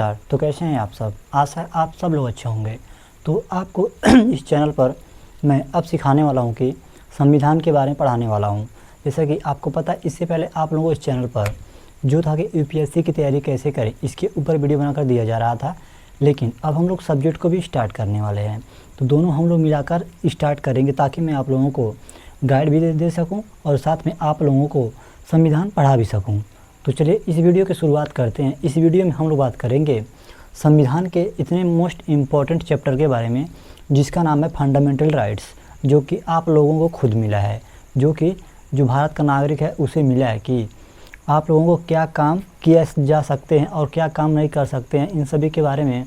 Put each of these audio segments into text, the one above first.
नमस्कार। तो कैसे हैं आप सब? आशा है आप सब लोग अच्छे होंगे। तो आपको इस चैनल पर मैं अब सिखाने वाला हूं कि संविधान के बारे में पढ़ाने वाला हूं। जैसा कि आपको पता है, इससे पहले आप लोगों को इस चैनल पर जो था कि यूपीएससी की तैयारी कैसे करें, इसके ऊपर वीडियो बनाकर दिया जा रहा था। लेकिन अब हम लोग सब्जेक्ट को भी स्टार्ट करने वाले हैं, तो दोनों हम लोग मिलाकर स्टार्ट करेंगे ताकि मैं आप लोगों को गाइड भी दे सकूँ और साथ में आप लोगों को संविधान पढ़ा भी सकूँ। तो चलिए इस वीडियो की शुरुआत करते हैं। इस वीडियो में हम लोग बात करेंगे संविधान के इतने मोस्ट इम्पॉर्टेंट चैप्टर के बारे में जिसका नाम है फंडामेंटल राइट्स, जो कि आप लोगों को खुद मिला है, जो भारत का नागरिक है उसे मिला है कि आप लोगों को क्या काम किया जा सकते हैं और क्या काम नहीं कर सकते हैं। इन सभी के बारे में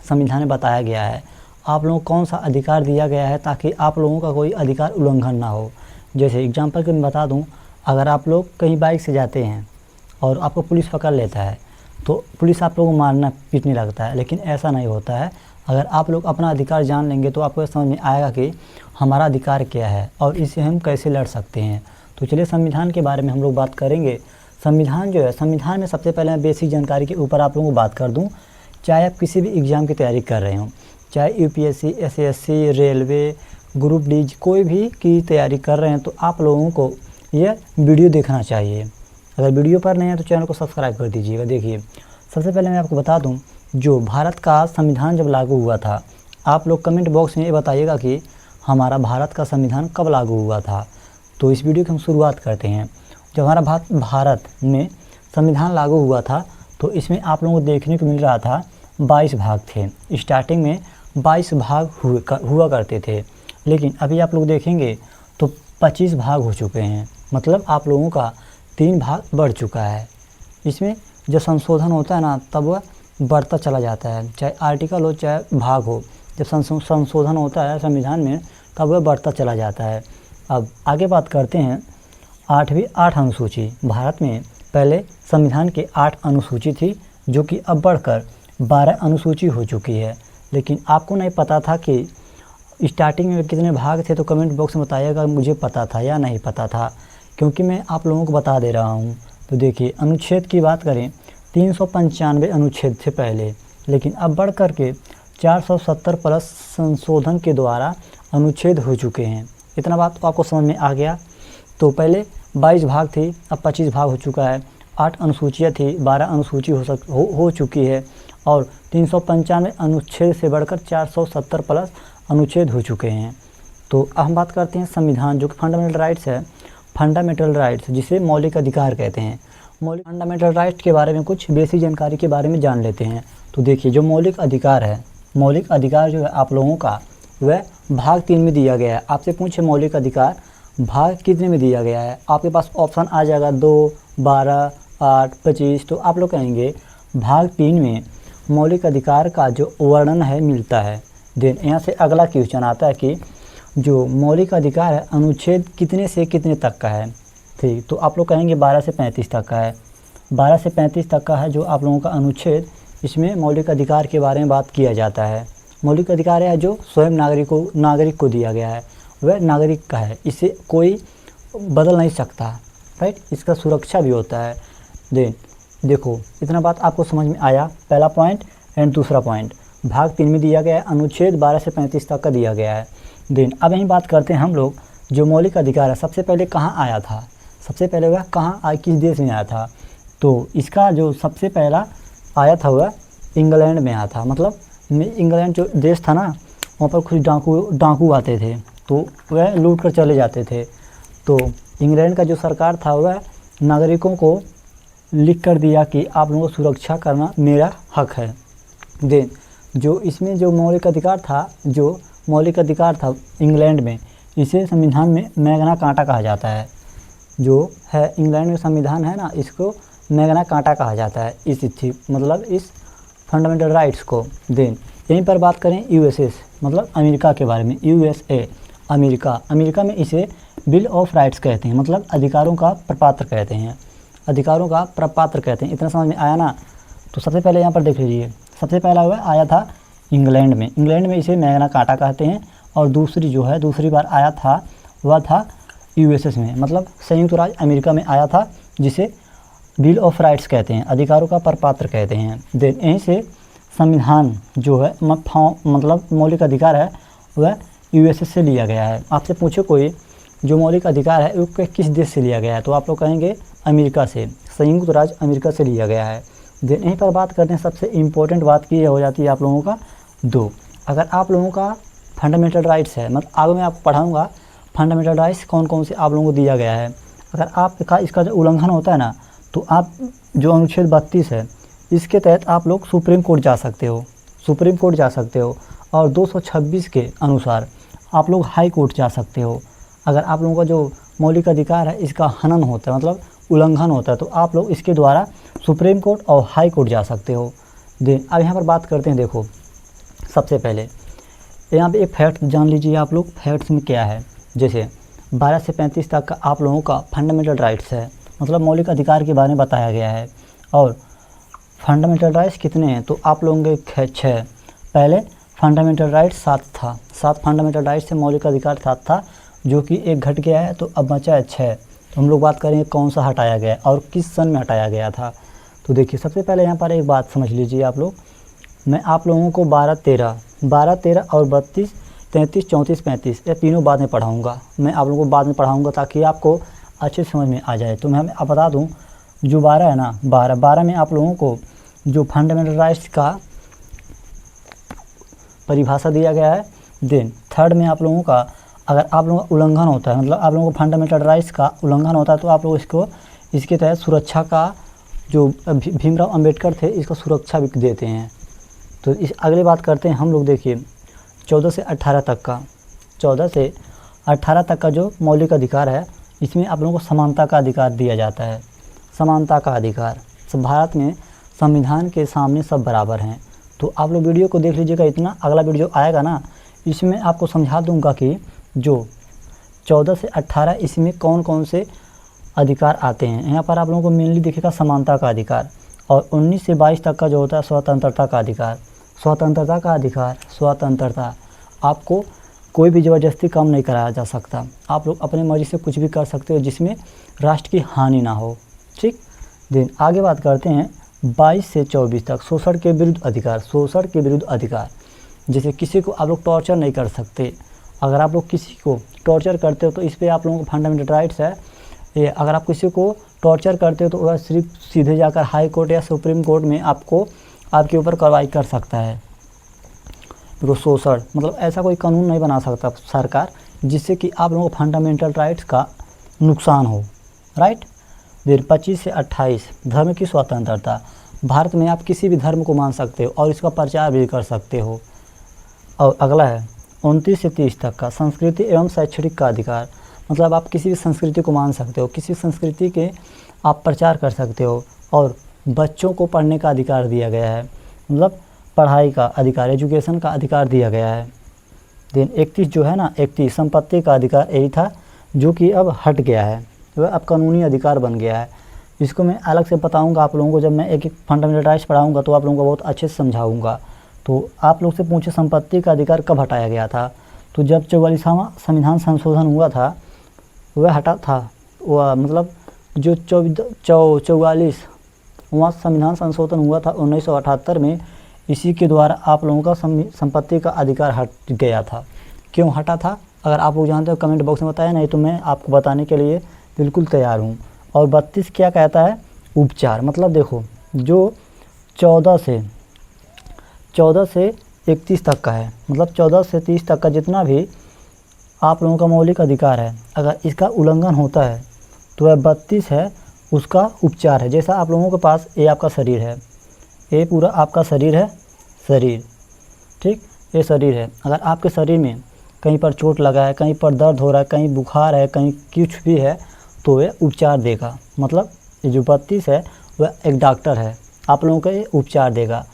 संविधान में बताया गया है। आप लोगों को कौन सा अधिकार दिया गया है ताकि आप लोगों का कोई अधिकार उल्लंघन ना हो। जैसे एग्जांपल के मैं बता दूं, अगर आप लोग कहीं बाइक से जाते हैं और आपको पुलिस पकड़ लेता है तो पुलिस आप लोगों को मारना पीटने लगता है, लेकिन ऐसा नहीं होता है। अगर आप लोग अपना अधिकार जान लेंगे तो आपको समझ में आएगा कि हमारा अधिकार क्या है और इससे हम कैसे लड़ सकते हैं। तो चलिए संविधान के बारे में हम लोग बात करेंगे। संविधान जो है, संविधान में सबसे पहले मैं बेसिक जानकारी के ऊपर आप लोगों को बात कर दूँ। चाहे आप किसी भी एग्ज़ाम की तैयारी कर रहे हों, चाहे UPSC, SSC, railway, group D, कोई भी की तैयारी कर रहे हैं, तो आप लोगों को यह वीडियो देखना चाहिए। अगर वीडियो पर नहीं है तो चैनल को सब्सक्राइब कर दीजिएगा। देखिए, सबसे पहले मैं आपको बता दूं, जो भारत का संविधान जब लागू हुआ था, आप लोग कमेंट बॉक्स में ये बताइएगा कि हमारा भारत का संविधान कब लागू हुआ था। तो इस वीडियो की हम शुरुआत करते हैं। जब हमारा भारत में संविधान लागू हुआ था तो इसमें आप लोगों को देखने को मिल रहा था 22 भाग थे। स्टार्टिंग में 22 भाग हुआ करते थे, लेकिन अभी आप लोग देखेंगे तो 25 भाग हो चुके हैं। मतलब आप लोगों का 3 भाग बढ़ चुका है। इसमें जब संशोधन होता है ना, तब वह बढ़ता चला जाता है, चाहे आर्टिकल हो चाहे भाग हो। जब संशोधन होता है संविधान में तब वह बढ़ता चला जाता है। अब आगे बात करते हैं 8 अनुसूची। भारत में पहले संविधान के 8 अनुसूची थी, जो कि अब बढ़कर 12 अनुसूची हो चुकी है। लेकिन आपको नहीं पता था कि स्टार्टिंग में कितने भाग थे, तो कमेंट बॉक्स में बताइएगा मुझे पता था या नहीं पता था, क्योंकि मैं आप लोगों को बता दे रहा हूँ। तो देखिए, अनुच्छेद की बात करें 395 अनुच्छेद थे पहले, लेकिन अब बढ़ कर के 470 प्लस संशोधन के द्वारा अनुच्छेद हो चुके हैं। इतना बात तो आपको समझ में आ गया। तो पहले 22 भाग थी, अब 25 भाग हो चुका है। 8 अनुसूचियाँ थी, 12 अनुसूची हो चुकी है और 395 अनुच्छेद से बढ़कर 470 प्लस अनुच्छेद हो चुके हैं। तो अब हम बात करते हैं संविधान, जो कि फंडामेंटल राइट्स है। फंडामेंटल राइट्स जिसे मौलिक अधिकार कहते हैं। मौलिक फंडामेंटल राइट्स के बारे में कुछ बेसिक जानकारी के बारे में जान लेते हैं। तो देखिए, जो मौलिक अधिकार है, मौलिक अधिकार जो है आप लोगों का, वह भाग 3 में दिया गया है। आपसे पूछे मौलिक अधिकार भाग कितने में दिया गया है, आपके पास ऑप्शन आ जाएगा 2, 12, 8, 25। तो आप लोग कहेंगे भाग 3 में मौलिक अधिकार का जो वर्णन है मिलता है। देन यहाँ से अगला क्वेश्चन आता है कि जो मौलिक अधिकार है अनुच्छेद कितने से कितने तक का है। ठीक, तो आप लोग कहेंगे 12 से 35 तक का है। 12 से 35 तक का है जो आप लोगों का अनुच्छेद। इसमें मौलिक अधिकार के बारे में बात किया जाता है। मौलिक अधिकार है जो स्वयं नागरिक को दिया गया है, वह नागरिक का है, इसे कोई बदल नहीं सकता। राइट, इसका सुरक्षा भी होता है। देन देखो, इतना बात आपको समझ में आया, पहला पॉइंट एंड दूसरा पॉइंट। भाग 3 में दिया गया है, अनुच्छेद 12 से 35 तक का दिया गया है। देन अब यहीं बात करते हैं हम लोग, जो मौलिक अधिकार है सबसे पहले कहाँ आया था, सबसे पहले वह कहाँ किस देश में आया था। तो इसका जो सबसे पहला आया था वह इंग्लैंड में आया था। मतलब इंग्लैंड जो देश था ना, वहाँ पर कुछ डाकू आते थे तो वह लूट कर चले जाते थे। तो इंग्लैंड का जो सरकार था वह नागरिकों को लिख कर दिया कि आप लोगों को सुरक्षा करना मेरा हक है। देन जो इसमें जो मौलिक अधिकार था इंग्लैंड में, इसे संविधान में मैग्ना कार्टा कहा जाता है। जो है इंग्लैंड में संविधान है ना, इसको मैग्ना कार्टा कहा जाता है। इस फंडामेंटल राइट्स को। देन यहीं पर बात करें यूएसएस, मतलब अमेरिका के बारे में। यूएसए अमेरिका में इसे बिल ऑफ राइट्स कहते हैं, मतलब अधिकारों का प्रपत्र कहते हैं। इतना समझ में आया ना। तो सबसे पहले यहाँ पर देख लीजिए, सबसे पहला वह आया था इंग्लैंड में इसे मैग्ना कार्टा कहते हैं। और दूसरी बार आया था वह था यूएसएस में, मतलब संयुक्त राज्य अमेरिका में आया था, जिसे बिल ऑफ राइट्स कहते हैं, अधिकारों का प्रपत्र कहते हैं। देन यहीं से संविधान जो है मतलब मौलिक अधिकार है वह यूएसए से लिया गया है। आपसे पूछे कोई जो मौलिक अधिकार है वो किस देश से लिया गया है, तो आप लोग कहेंगे अमेरिका से, संयुक्त राज्य अमेरिका से लिया गया है। देन यहीं पर बात करते हैं, सबसे इम्पोर्टेंट बात की हो जाती है आप लोगों का दो, अगर आप लोगों का फंडामेंटल राइट्स है, मतलब आगे मैं आपको पढ़ाऊँगा फंडामेंटल राइट्स कौन कौन से आप लोगों को दिया गया है। अगर आपका इसका जो उल्लंघन होता है ना, तो आप जो अनुच्छेद 32 है इसके तहत आप लोग सुप्रीम कोर्ट जा सकते हो, सुप्रीम कोर्ट जा सकते हो। और 226 के अनुसार आप लोग हाई कोर्ट जा सकते हो। अगर आप लोगों का जो मौलिक अधिकार है इसका हनन होता है, मतलब उल्लंघन होता है, तो आप लोग इसके द्वारा सुप्रीम कोर्ट और हाई कोर्ट जा सकते हो। देन अब यहाँ पर बात करते हैं, देखो सबसे पहले यहाँ पे एक फैक्ट जान लीजिए आप लोग, फैक्ट्स में क्या है। जैसे 12 से 35 तक का आप लोगों का फंडामेंटल राइट्स है, मतलब मौलिक अधिकार के बारे में बताया गया है। और फंडामेंटल राइट्स कितने हैं, तो आप लोगों के 6। पहले फंडामेंटल राइट्स 7 था, 7 फंडामेंटल राइट्स से मौलिक अधिकार 7 था, जो कि एक घट गया है, तो अब बचा है 6। तो हम लोग बात करेंगे कौन सा हटाया गया और किस सन में हटाया गया था। तो देखिए सबसे पहले यहाँ पर एक बात समझ लीजिए आप लोग, मैं आप लोगों को 12, 13 और 32, 33, 34, 35 ये तीनों बाद में पढ़ाऊँगा। मैं आप लोगों को बाद में पढ़ाऊँगा ताकि आपको अच्छे समझ में आ जाए। तो मैं आप बता दूँ, जो 12 है ना, 12 में आप लोगों को जो फंडामेंटल राइट्स का परिभाषा दिया गया है। देन 3rd में आप लोगों का, अगर आप लोगों का उल्लंघन होता है, मतलब आप लोगों को फंडामेंटल राइट्स का उल्लंघन होता है, तो आप लोग इसको इसके तहत सुरक्षा का, जो भीमराव अंबेडकर थे इसका सुरक्षा भी देते हैं। तो इस अगली बात करते हैं हम लोग, देखिए 14 से 18 तक का, 14 से 18 तक का जो मौलिक अधिकार है, इसमें आप लोगों को समानता का अधिकार दिया जाता है। समानता का अधिकार, सब भारत में संविधान के सामने सब बराबर हैं। तो आप लोग वीडियो को देख लीजिएगा, इतना अगला वीडियो आएगा ना, इसमें आपको समझा दूंगा कि जो 14 से 18 इसमें कौन कौन से अधिकार आते हैं। यहाँ पर आप लोगों को मेनली दिखेगा समानता का अधिकार, और 19 से 22 तक का जो होता है स्वतंत्रता का अधिकार। स्वतंत्रता का अधिकार, स्वतंत्रता, आपको कोई भी ज़बरदस्ती काम नहीं कराया जा सकता, आप लोग अपनी मर्ज़ी से कुछ भी कर सकते हो जिसमें राष्ट्र की हानि ना हो। ठीक, देन आगे बात करते हैं 22 से 24 तक, शोषण के विरुद्ध अधिकार। शोषण के विरुद्ध अधिकार, जैसे किसी को आप लोग टॉर्चर नहीं कर सकते। अगर आप लोग किसी को टॉर्चर करते हो तो इस पर आप लोगों को फंडामेंटल राइट्स है ये। अगर आप किसी को टॉर्चर करते हो तो वह सिर्फ सीधे जाकर हाई कोर्ट या सुप्रीम कोर्ट में आपके ऊपर कार्रवाई कर सकता है। तो शोषण मतलब ऐसा कोई कानून नहीं बना सकता सरकार जिससे कि आप लोगों को फंडामेंटल राइट्स का नुकसान हो, राइट। फिर 25 से 28 धर्म की स्वतंत्रता। भारत में आप किसी भी धर्म को मान सकते हो और इसका प्रचार भी कर सकते हो। और अगला है 29 से 30 तक का संस्कृति एवं शैक्षणिक का अधिकार, मतलब आप किसी भी संस्कृति को मान सकते हो, किसी संस्कृति के आप प्रचार कर सकते हो। और बच्चों को पढ़ने का अधिकार दिया गया है, मतलब पढ़ाई का अधिकार, एजुकेशन का अधिकार दिया गया है। देन 31 जो है ना, 31 संपत्ति का अधिकार यही था जो कि अब हट गया है, वह अब कानूनी अधिकार बन गया है। इसको मैं अलग से बताऊंगा आप लोगों को, जब मैं एक एक फंडामेंटल राइट्स पढ़ाऊंगा तो आप लोगों को बहुत अच्छे से समझाऊंगा। तो आप लोग से पूछे संपत्ति का अधिकार कब हटाया गया था, तो जब 44वां संविधान संशोधन हुआ था वह हटा था। वह मतलब जो 44वां संविधान संशोधन हुआ था 1978 में, इसी के द्वारा आप लोगों का संपत्ति का अधिकार हट गया था। क्यों हटा था, अगर आप लोग जानते हो कमेंट बॉक्स में बताया, नहीं तो मैं आपको बताने के लिए बिल्कुल तैयार हूँ। और 32 क्या कहता है, उपचार, मतलब देखो जो 14 से 31 तक का है, मतलब 14 से 30 तक का जितना भी आप लोगों का मौलिक अधिकार है, अगर इसका उल्लंघन होता है तो वह 32 है, उसका उपचार है। जैसा आप लोगों के पास ये आपका शरीर है, ये पूरा आपका शरीर है, शरीर, ठीक, ये शरीर है। अगर आपके शरीर में कहीं पर चोट लगा है, कहीं पर दर्द हो रहा है, कहीं बुखार है, कहीं कुछ भी है, तो वह उपचार देगा। मतलब ये जो 32 है वह एक डॉक्टर है, आप लोगों को ये उपचार देगा।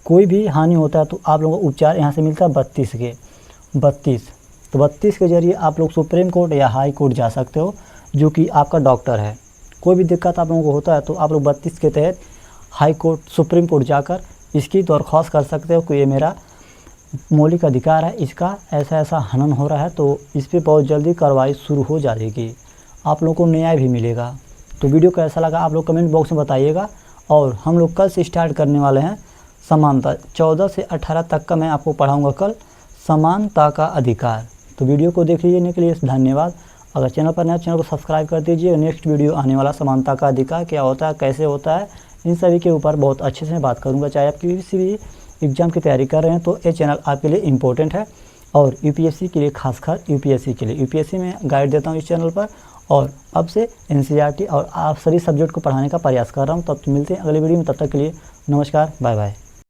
कोई भी हानि होता है तो आप लोगों को उपचार यहाँ से मिलता है 32 के। 32 तो 32 के जरिए आप लोग सुप्रीम कोर्ट या हाई कोर्ट जा सकते हो, जो कि आपका डॉक्टर है। कोई भी दिक्कत आप लोगों को होता है तो आप लोग 32 के तहत हाई कोर्ट, सुप्रीम कोर्ट जाकर इसकी दरख्वास्त कर सकते हो कि ये मेरा मौलिक अधिकार है, इसका ऐसा ऐसा हनन हो रहा है, तो इस पर बहुत जल्दी कार्रवाई शुरू हो जाएगी, आप लोगों को न्याय भी मिलेगा। तो वीडियो कैसा लगा आप लोग कमेंट बॉक्स में बताइएगा। और हम लोग कल से स्टार्ट करने वाले हैं समानता, 14 से 18 तक का मैं आपको पढ़ाऊँगा कल, समानता का अधिकार। तो वीडियो को देख लीजिए के लिए धन्यवाद। अगर चैनल पर नया, चैनल को सब्सक्राइब कर दीजिए। नेक्स्ट वीडियो आने वाला समानता का अधिकार क्या होता है, कैसे होता है, इन सभी के ऊपर बहुत अच्छे से मैं बात करूंगा। चाहे आप किसी भी एग्ज़ाम की तैयारी कर रहे हैं तो ये चैनल आपके लिए इम्पोर्टेंट है, और यूपीएससी के लिए, खासकर यूपीएससी के लिए। यूपीएससी में गाइड देता हूँ इस चैनल पर, और अब से एनसीईआरटी और आप सभी सब्जेक्ट को पढ़ाने का प्रयास कर रहा हूँ। तब मिलते हैं अगले वीडियो में, तब तक के लिए नमस्कार, बाय बाय।